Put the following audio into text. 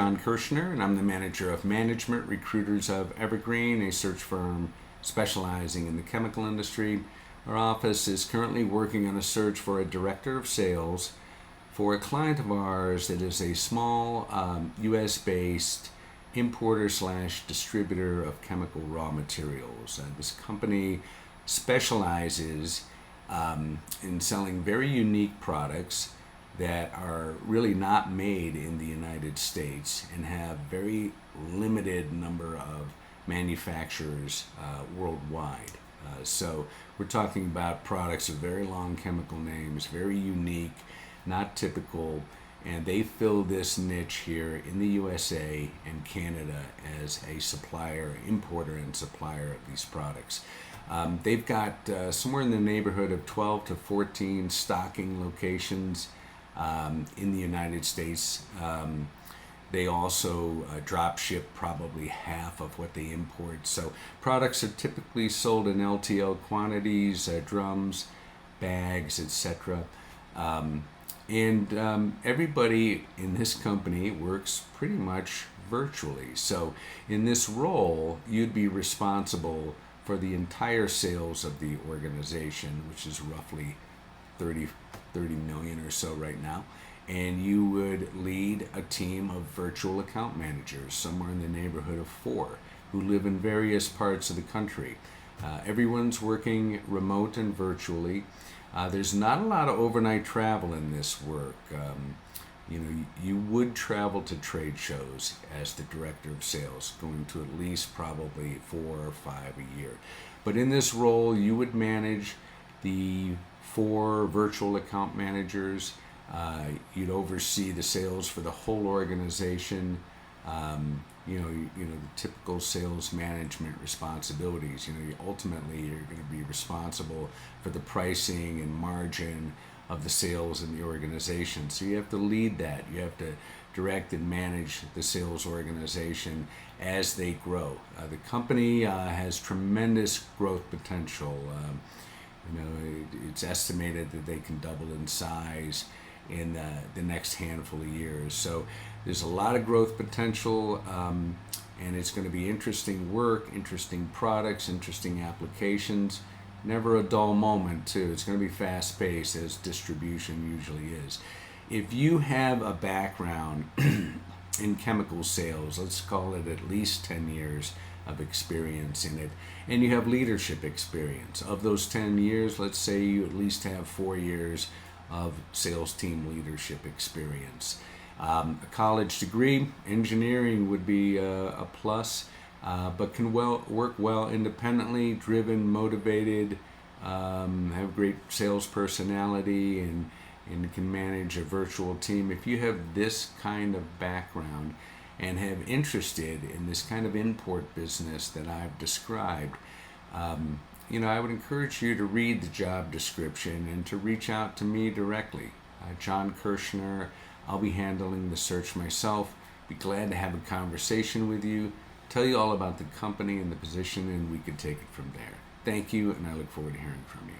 John Kirshner, and I'm the manager of management recruiters of Evergreen, a search firm specializing in the chemical industry. Our office is currently working on a search for a director of sales for a client of ours that is a small U.S.-based importer slash distributor of chemical raw materials. This company specializes in selling very unique products that are really not made in the United States and have very limited number of manufacturers worldwide. So we're talking about products with very long chemical names, very unique, not typical, and they fill this niche here in the USA and Canada as a supplier, importer and supplier of these products. They've got somewhere in the neighborhood of 12 to 14 stocking locations in the United States. They also drop ship probably half of what they import. So products are typically sold in LTL quantities, drums, bags, etc. Everybody in this company works pretty much virtually. So in this role, you'd be responsible for the entire sales of the organization, which is roughly 30 million or so right now. And you would lead a team of virtual account managers, somewhere in the neighborhood of 4, who live in various parts of the country. Everyone's working remote and virtually. There's not a lot of overnight travel in this work. You would travel to trade shows as the director of sales, going to at least probably 4 or 5 a year. But in this role, you would manage the 4 virtual account managers. You'd oversee the sales for the whole organization. The typical sales management responsibilities. Ultimately you're going to be responsible for the pricing and margin of the sales in the organization. So you have to lead that. You have to direct and manage the sales organization as they grow. The company has tremendous growth potential. It's estimated that they can double in size in the next handful of years. So there's a lot of growth potential, and it's going to be interesting work, interesting products, interesting applications. Never a dull moment, too. It's going to be fast-paced, as distribution usually is. If you have a background in chemical sales, let's call it at least 10 years of experience in it, and you have leadership experience. Of those 10 years, let's say you at least have 4 years of sales team leadership experience. A college degree, engineering would be a plus, but can work well independently, driven, motivated, have great sales personality, and can manage a virtual team. If you have this kind of background and have interested in this kind of import business that I've described, I would encourage you to read the job description and to reach out to me directly. John Kirshner. I'll be handling the search myself. Be glad to have a conversation with you, tell you all about the company and the position, and we can take it from there. Thank you, and I look forward to hearing from you.